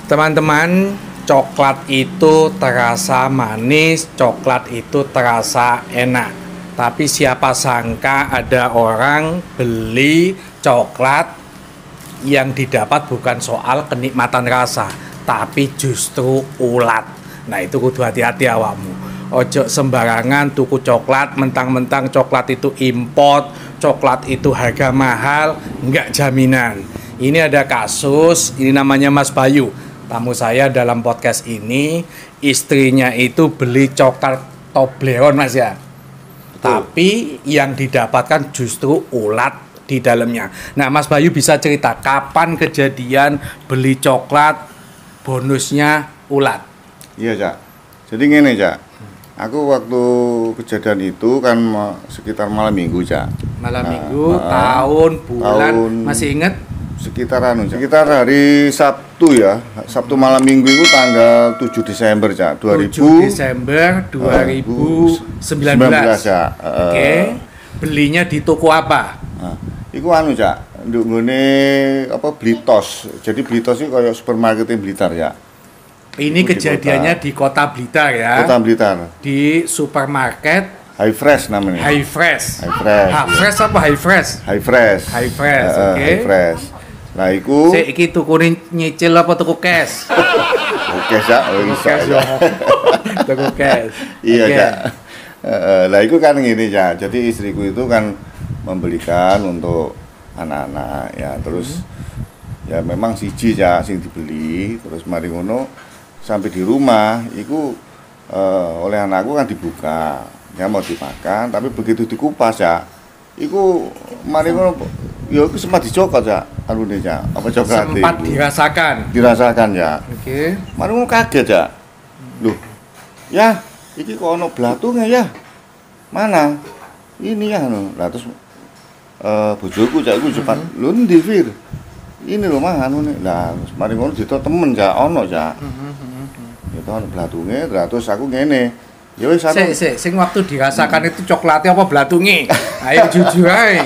Teman-teman, coklat itu terasa manis, coklat itu terasa enak. Tapi siapa sangka ada orang beli coklat yang didapat bukan soal kenikmatan rasa, tapi justru ulat. Nah itu kudu hati-hati awakmu. Ojo sembarangan tuku coklat, mentang-mentang coklat itu import, coklat itu harga mahal, enggak jaminan. Ini ada kasus, ini namanya Mas Bayu. Tamu saya dalam podcast ini, istrinya itu beli coklat Toblerone Mas ya. Betul. Tapi yang didapatkan justru ulat di dalamnya. Nah Mas Bayu bisa cerita kapan kejadian beli coklat bonusnya ulat? Iya Cak, jadi gini Cak, aku waktu kejadian itu kan sekitar malam minggu Cak. Malam minggu, tahun, bulan, masih ingat? Sekitar hari Sabtu ya, Sabtu malam minggu itu tanggal 7 Desember Cak, 7 Desember 2019 Cak. Oke. Belinya di toko apa? Iku Cak, nduk ngene apa Blitos. Jadi Blitos itu kayak supermarket Blitar ya. Ini itu kejadiannya di kota Blitar ya. Kota Blitar. Di supermarket High Fresh namanya. High Fresh. High Fresh. Fresh apa High Fresh? High Fresh. High Fresh, oke. High Fresh. Lah iku iki tuku nyicil apa tuku cash? Oke, Cak. Tuku cash. Iya, Cak. Lah iku kan ngene, Cak. Jadi istriku itu kan membelikan untuk anak-anak ya, terus ya memang siji Cak sing dibeli, terus mari ngono sampai di rumah iku oleh anakku kan dibuka. Ya mau dimakan, tapi begitu dikupas Cak, iku mari ngono ya aku sempat dicokot Cak, anune Cak, apa coklat sempat dirasakan ya. Oke. Mari ngono kaget Cak. Loh. Ya, iki kok ono blatunge ya. Mana? Ini ya no. Lah terus bojoku Cak iku cepat, lho ndi Fir? Ini lho mah anune. Lah mari ngono dito temen Cak, ono Cak. Itu ono blatunge, terus aku ngene. Ya wis sing waktu dirasakan itu coklatnya apa blatunge? Ayo jujur ae.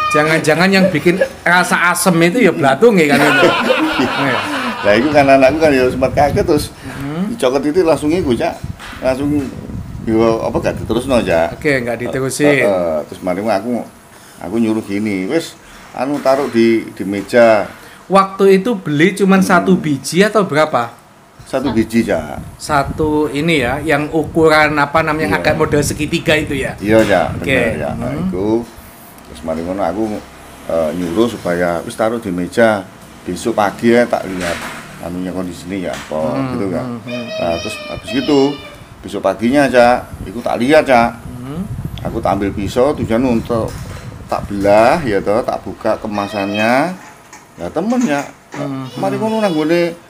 Jangan-jangan yang bikin rasa asem itu ya blatunge kan itu. Lah itu kan anakku kan ya sempat kaget terus dicokot itu langsung iku Cak. Langsung yo apa gak diterusno Cak. Oke, enggak diterusin. Terus mari aku nyuruh gini, wis taruh di meja. Waktu itu beli cuman satu biji atau berapa? Satu biji Cak. Satu ini ya, yang ukuran apa namanya agak model segitiga itu ya. Iya Cak, bener ya. Nah, itu terus mari ngono aku nyuruh supaya wis taruh di meja. Besok pagi ya tak lihat anunya kondisinya ya apa gitu kan. Nah, terus habis itu besok paginya Cak, itu tak lihat Cak. Aku tak ambil pisau tujuan untuk tak belah ya toh, tak buka kemasannya. Ya temen ya. Mari ngono nang gone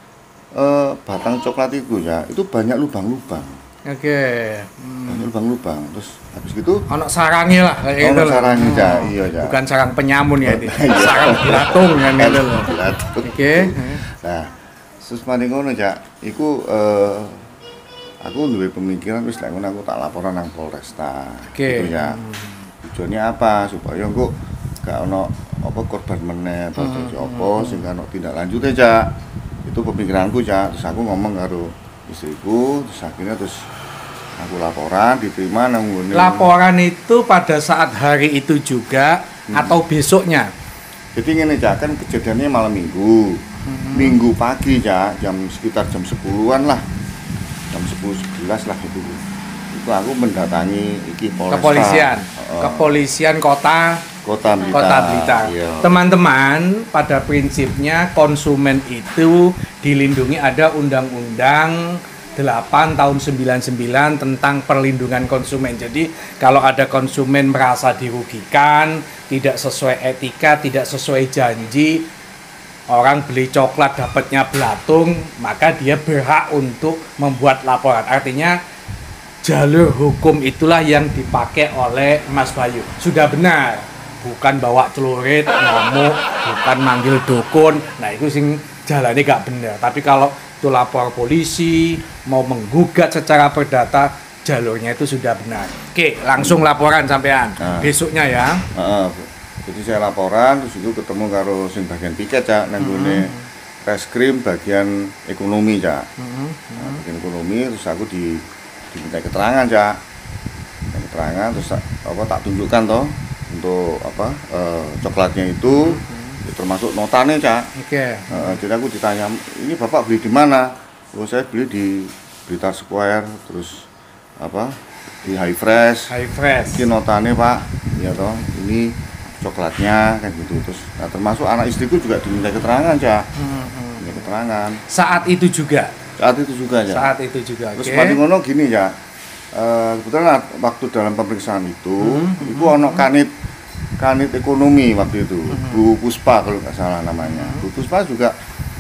batang coklat itu ya, itu banyak lubang-lubang. Oke. Banyak lubang-lubang. Terus habis gitu ono sarangnya lah kayak gitu. Ono sarangnya ya, iya ya. Bukan sarang penyamun ya itu. Sarang belatung kan itu loh. Oke. Nah, terus mari ngono ya, iku aku duwe pemikiran wis lek ngono aku tak laporan nang Polresta. Gitu ya. Tujuannya apa? Supaya engko gak ono apa korban meneh atau apa sing ono tindak lanjut aja. Itu pemikiranku Cak, terus aku ngomong karo istriku, terus akhirnya aku laporan, diterima nang ngene. Laporan itu pada saat hari itu juga atau besoknya? Jadi ngene Cak, kan kejadiannya malam minggu. Minggu pagi Cak, sekitar jam 10-an lah. Jam 10-11 lah itu. Itu aku mendatangi Polresta. Kepolisian. Kepolisian Kota Blitar. Iya. Teman-teman, pada prinsipnya konsumen itu dilindungi, ada Undang-Undang 8 tahun 99 tentang perlindungan konsumen. Jadi kalau ada konsumen merasa dirugikan, tidak sesuai etika, tidak sesuai janji, orang beli coklat dapatnya belatung, maka dia berhak untuk membuat laporan. Artinya jalur hukum itulah yang dipakai oleh Mas Bayu. Sudah benar. Bukan bawa celurit, ngamuk, bukan manggil dukun. Nah itu sing jalannya gak benar. Tapi kalau itu lapor polisi, mau menggugat secara perdata, jalurnya itu sudah benar. Oke, langsung laporan sampean. Besoknya ya. Jadi saya laporan, terus itu ketemu karo sing bagian piket Cak nang gone reskrim bagian ekonomi, Cak. Nah, bagian ekonomi terus aku diminta keterangan, Cak. Minta keterangan terus apa tak tunjukkan toh untuk apa coklatnya itu ya, termasuk notanya, Cak. Oke. Jadi aku ditanya, ini Bapak beli di mana? Oh, saya beli di Blitar Square, terus apa di High Fresh. High Fresh. Ini notanya, Pak. Ya toh, ini coklatnya kayak gitu. Terus nah, termasuk anak istriku juga diminta keterangan, Cak. Diminta keterangan. Saat itu juga. Saat itu juga, Cak. Saat itu juga. Terus Oke. mari ngono gini, Cak. Kebetulan waktu dalam pemeriksaan itu, itu ono kanit ekonomi waktu itu, Bu Puspa kalau nggak salah namanya. Bu Puspa juga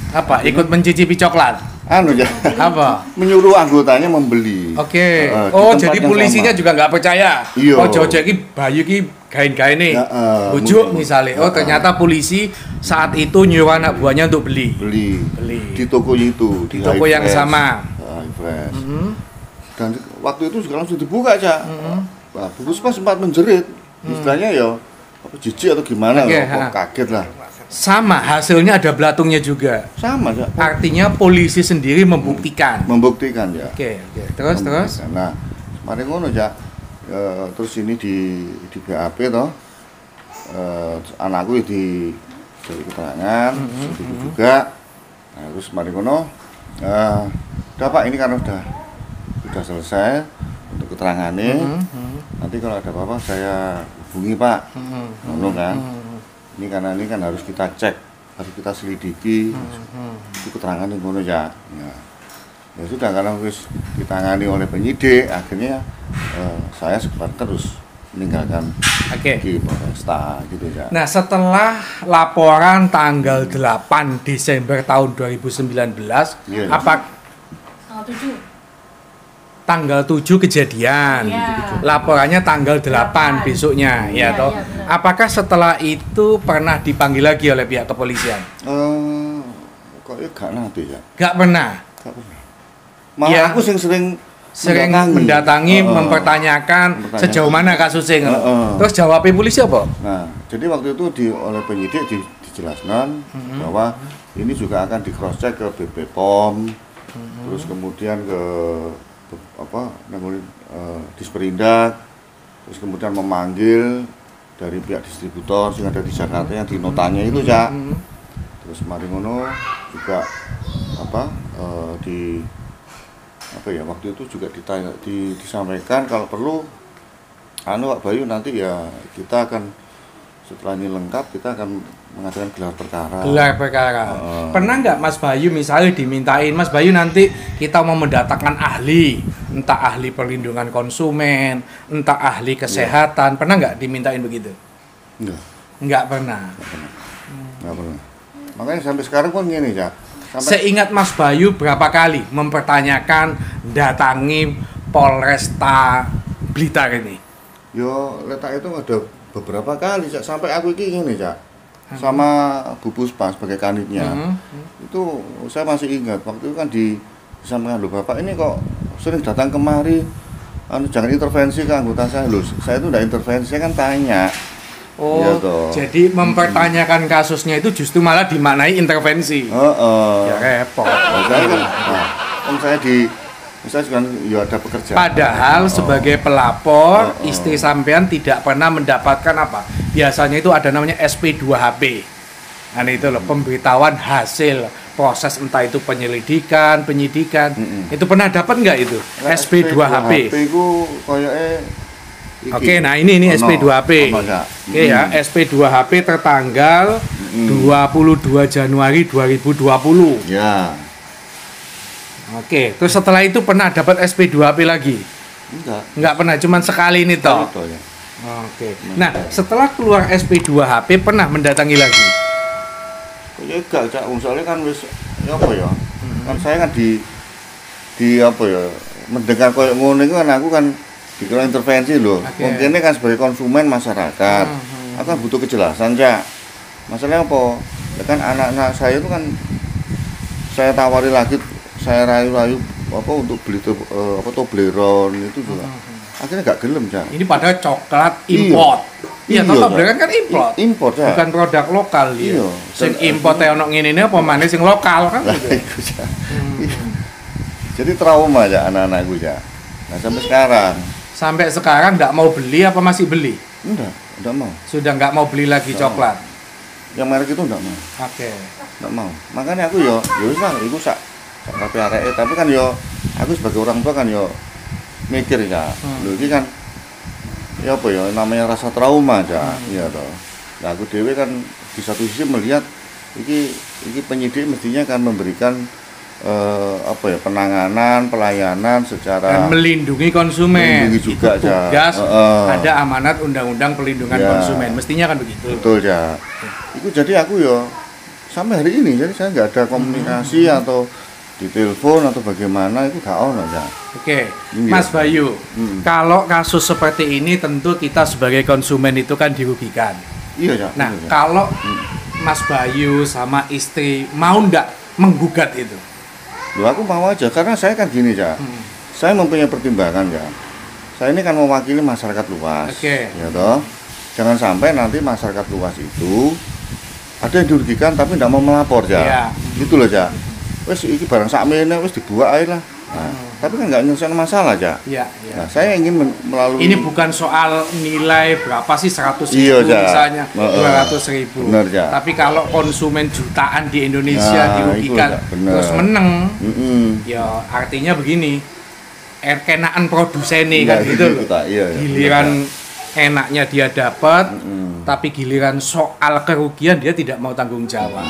Apa? Ikut mencicipi coklat? anu ya, Apa? menyuruh anggotanya membeli. Oke. Di Oh, tempat jadi yang polisinya sama. juga nggak percaya. Iya. Oh, Jojo iki Bayu iki gain-gaine. Bujuk mungkin. misalnya. Oh, ternyata polisi saat itu nyuruh anak buahnya untuk beli. Beli Beli. di toko itu, Di toko High yang Fresh. sama. High Fresh. Dan waktu itu juga langsung dibuka, Cak. Nah, Bu Puspa sempat menjerit, istilahnya ya apa jijik atau gimana, Oke, kok kaget lah. Sama, hasilnya ada belatungnya juga. Sama, Cak. Artinya polisi sendiri membuktikan. Membuktikan, ya. Oke. Terus. Nah, kemarin ngono, Cak. Terus ini di BAP toh. Terus anakku di dari keterangan, ibu juga. Nah, terus kemarin ngono udah Pak, ini kan udah selesai untuk keterangannya. Nanti kalau ada apa-apa saya hubungi, Pak. Ngono kan. Ini karena ini kan harus kita cek, harus kita selidiki. Itu keterangan yang ngono, ya. Ya sudah, karena harus ditangani oleh penyidik, akhirnya saya sekedar terus meninggalkan di Polresta gitu, ya. Nah, setelah laporan tanggal 8 Desember tahun 2019, Iya. apa tanggal 7 kejadian. Iya. Laporannya tanggal 8 besoknya, ya Iya, toh. iya, benar. Apakah setelah itu pernah dipanggil lagi oleh pihak kepolisian? Kok gak nanti, ya? Gak pernah. Gak pernah. Malah Ya. aku sering mendatangi, mempertanyakan sejauh mana kasusnya. Terus jawabnya polisi apa? Nah, jadi waktu itu oleh penyidik dijelaskan bahwa ini juga akan di cross check ke BP POM, terus kemudian ke apa namanya Disperindak, terus kemudian memanggil dari pihak distributor yang ada di Jakarta yang di notanya itu, Cak. Terus mari ngono juga apa waktu itu juga disampaikan kalau perlu Pak Bayu nanti ya kita akan setelah ini lengkap kita akan mengadakan gelar perkara. Gelar perkara. Pernah nggak Mas Bayu misalnya dimintain, Mas Bayu nanti kita mau mendatangkan ahli, entah ahli perlindungan konsumen, entah ahli kesehatan, pernah nggak dimintain begitu? Enggak. Nggak pernah. Nggak pernah. Makanya sampai sekarang pun gini, Cak. Seingat Mas Bayu berapa kali mempertanyakan datangi Polresta Blitar ini? Yo, letak itu ada beberapa kali, Cak. Sampai aku ini, Cak. Sama Bu Puspa sebagai kanitnya. Itu saya masih ingat waktu itu kan disampaikan, loh Bapak ini kok sering datang kemari, jangan intervensi ke anggota saya. Loh, saya itu enggak intervensi, saya kan tanya. Oh, Iya toh. jadi mempertanyakan kasusnya itu justru malah dimaknai intervensi. Ya repot. Nah, saya kan, saya juga ya ada pekerjaan. Padahal sebagai pelapor, istri sampean tidak pernah mendapatkan apa? Biasanya itu ada namanya SP2HP. Nah, itu loh, pemberitahuan hasil proses entah itu penyelidikan, penyidikan. Itu pernah dapat nggak itu? SP2HP. itu kayaknya Oke, nah ini SP2HP. Oke ya, SP2HP tertanggal 22 Januari 2020. Ya. Oke, terus setelah itu pernah dapat SP2HP lagi? Enggak pernah, cuman sekali ini toh. Ya. Oke. Nah, setelah keluar SP2HP pernah mendatangi lagi? Ya enggak, Cak. Soalnya kan wis ya apa ya? Kan saya kan di apa ya? Mendengar koyo ngono iku kan aku kan dikira intervensi loh. Mungkin kan sebagai konsumen masyarakat. Aku kan butuh kejelasan, Cak. Masalahnya apa? Ya kan anak-anak saya itu kan saya tawari lagi, saya rayu-rayu apa untuk beli Toblerone itu juga. Akhirnya nggak gelem, Cak. Ini padahal coklat import. Iya, Iya, toh Cak. Tobler kan import. Import ya. Bukan produk lokal ya. Iya. Sing import ono ngene apa maneh sing lokal kan Nah, gitu. iku, Cak. Jadi trauma ya anak-anakku ya. Nah sampai sekarang Sampai sekarang nggak mau beli apa masih beli? enggak mau. Sudah nggak mau beli lagi coklat. Yang merek itu enggak mau. Oke. Enggak mau. Makanya aku yo wis lah iku sak kabeh areke, tapi kan yo aku sebagai orang tua kan yo mikir ya. Lho iki kan ya apa ya namanya rasa trauma aja. Iya toh. Nah aku dewe kan di satu sisi melihat iki penyidik mestinya kan memberikan apa ya penanganan pelayanan secara Dan melindungi konsumen. Melindungi juga, Itu Cak. tugas Heeh. ada amanat undang-undang perlindungan Ya. konsumen. Mestinya kan begitu. betul ya. Itu jadi aku yo sampai hari ini jadi saya nggak ada komunikasi atau di telepon atau bagaimana itu gak ono ya. Oke, Iya. Mas Bayu, Hmm. kalau kasus seperti ini tentu kita sebagai konsumen itu kan dirugikan. Iya ya. Nah, iya, ya. kalau Mas Bayu sama istri mau ndak menggugat itu? Loh, aku mau aja karena saya kan gini ya. Saya mempunyai pertimbangan ya. Saya ini kan mewakili masyarakat luas. Oke. Ya toh. Jangan sampai nanti masyarakat luas itu ada yang dirugikan tapi tidak mau melapor ya. Iya. Gitu loh ya. Wes iki barang sakmene wes dibuat aja lah. Nah, tapi kan nggak nyelesain masalah ya. Iya, iya. Nah, saya ingin melalui Ini bukan soal nilai berapa sih 100.000 Iya, Ja. misalnya Heeh. 200.000. Bener, Ja. Tapi kalau konsumen jutaan di Indonesia Nah, dirugikan itu, Ja. Bener. terus menang, Mm-mm. ya artinya begini, kenaan produsen nih Iya, kan gitu gitu, loh. Tak. Iya, iya. Giliran enaknya dia dapat, Mm-mm. tapi giliran soal kerugian dia tidak mau tanggung jawab.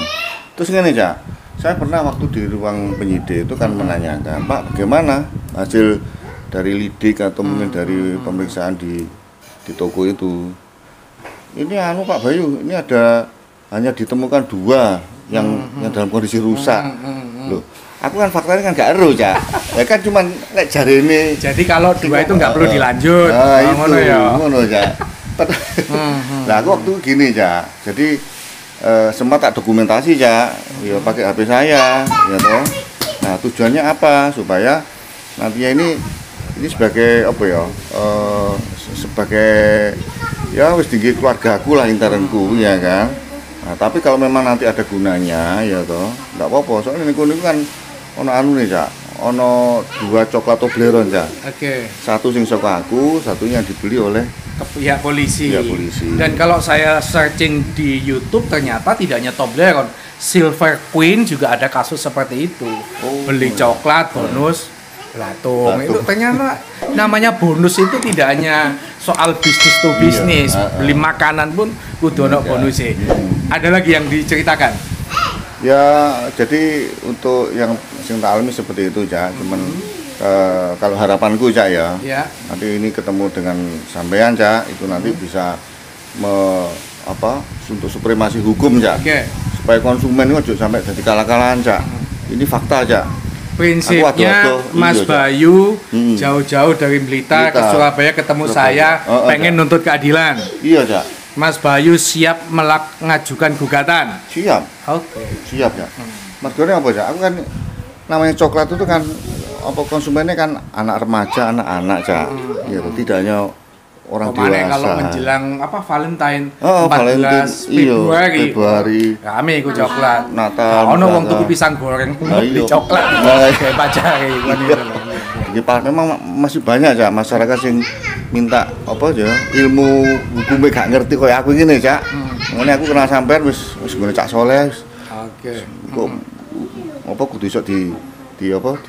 Terus gini ya, saya pernah waktu di ruang penyidik itu kan menanyakan, Pak, bagaimana hasil dari lidik atau mungkin dari pemeriksaan di toko itu? Ini anu Pak Bayu, ini ada hanya ditemukan 2 yang dalam kondisi rusak. Loh, aku kan faktanya kan gak ero ya. Ya kan cuman lek jari ini. Jadi kalau 2 itu nggak perlu dilanjut. Nah, itu ngono ya. ngono ya. Nah, aku waktu gini ya. Jadi sempat tak dokumentasi ya, ya pakai HP saya, ya toh. Nah, tujuannya apa? Supaya nantinya ini sebagai apa ya? Sebagai ya wis tinggi keluargaku lah internku ya kan. Nah, tapi kalau memang nanti ada gunanya ya toh, enggak apa-apa. Soalnya niku kan ono anu nih, Cak. Ono 2 coklat Toblerone, Cak. Oke. Satu sing saka aku, satunya dibeli oleh Ke pihak polisi. Pihak polisi. Dan kalau saya searching di YouTube ternyata tidak hanya Toblerone, Silver Queen juga ada kasus seperti itu. Oh, Beli iya. coklat bonus belatung. Belatung. Itu ternyata namanya bonus itu tidak hanya soal bisnis to bisnis. Iya, Beli makanan pun kudu ono bonusnya. Ada lagi yang diceritakan? ya jadi untuk yang sing tak alami seperti itu, Cak. Cuman kalau harapanku, Cak, ya. Ya. Nanti ini ketemu dengan sampean, Cak, itu nanti bisa untuk supremasi hukum, Cak. Oke. Supaya konsumen itu ojo sampai jadi kalah-kalahan, Cak. Ini fakta, Cak. Prinsipnya Aku adu-adu, Mas iya, Cak. Bayu Hmm. jauh-jauh dari Blitar ke Blitar. Surabaya ketemu Surabaya. saya pengen Cak. nuntut keadilan. Iya, Cak. Mas Bayu siap ngajukan gugatan. Siap. Oke. Siap ya. Mas Gori apa ya? Aku kan namanya coklat itu kan apa konsumennya kan anak remaja, anak-anak, Cak. Ya, tidak hanya orang Kemana dewasa. kalau menjelang Valentine Oh, 14 Valentine, iya, Februari. Februari. Kami ikut coklat. Natal, Ono wong Natal. tuku pisang goreng Nah, beli iya. coklat. Nah, Kayak pacare kan itu loh. Jadi memang masih banyak, Cak, masyarakat yang minta apa ya ilmu hukumnya gak ngerti kayak aku gini, Cak. Makanya aku kenal sampean wis gune Cak Soleh. Oke. Kok apa kudu iso di diajukan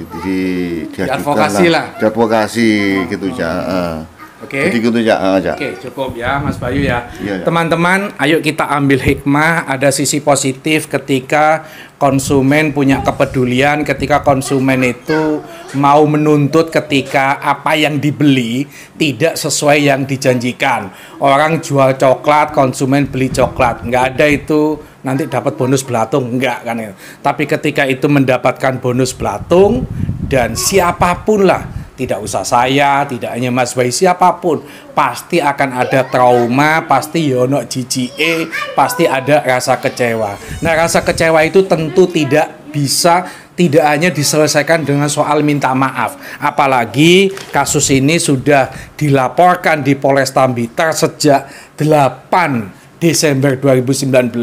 Diadvokasi lah. Diadvokasi gitu, Cak. Oke. Jadi gitu, Cak. Cak. Oke, cukup ya Mas Bayu ya. Iya, ya. Teman-teman, ayo kita ambil hikmah, ada sisi positif ketika konsumen punya kepedulian, ketika konsumen itu mau menuntut ketika apa yang dibeli tidak sesuai yang dijanjikan. Orang jual coklat, konsumen beli coklat. Nggak ada itu nanti dapat bonus belatung, enggak kan itu. Tapi ketika itu mendapatkan bonus belatung dan siapapun lah, tidak usah saya, tidak hanya Mas Bayu, siapapun pasti akan ada trauma, pasti yono jijike, pasti ada rasa kecewa. Nah, rasa kecewa itu tentu tidak bisa tidak hanya diselesaikan dengan soal minta maaf. Apalagi kasus ini sudah dilaporkan di Polresta Blitar sejak 8 Desember 2019,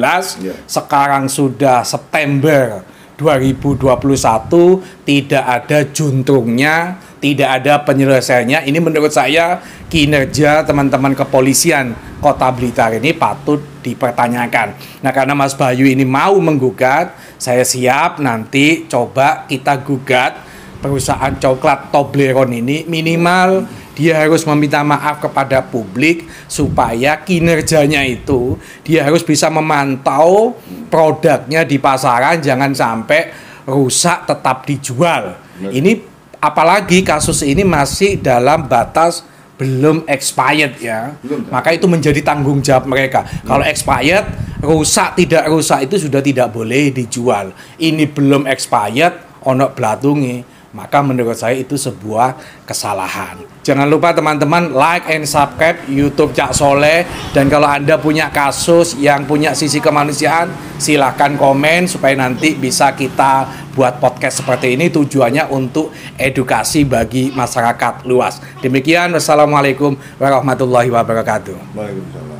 sekarang sudah September 2021, tidak ada juntrungnya, tidak ada penyelesaiannya. Ini menurut saya kinerja teman-teman kepolisian Kota Blitar ini patut dipertanyakan. Nah, karena Mas Bayu ini mau menggugat, saya siap nanti coba kita gugat perusahaan coklat Tobleron ini. Minimal dia harus meminta maaf kepada publik supaya kinerjanya itu dia harus bisa memantau produknya di pasaran, jangan sampai rusak tetap dijual. Ini apalagi kasus ini masih dalam batas belum expired ya. Maka itu menjadi tanggung jawab mereka. Kalau expired, rusak tidak rusak itu sudah tidak boleh dijual. Ini belum expired, ono blatungi. Maka menurut saya itu sebuah kesalahan. Jangan lupa teman-teman like and subscribe YouTube Cak Soleh. Dan kalau Anda punya kasus yang punya sisi kemanusiaan, silahkan komen supaya nanti bisa kita buat podcast seperti ini. Tujuannya untuk edukasi bagi masyarakat luas. Demikian, wassalamualaikum warahmatullahi wabarakatuh. Waalaikumsalam.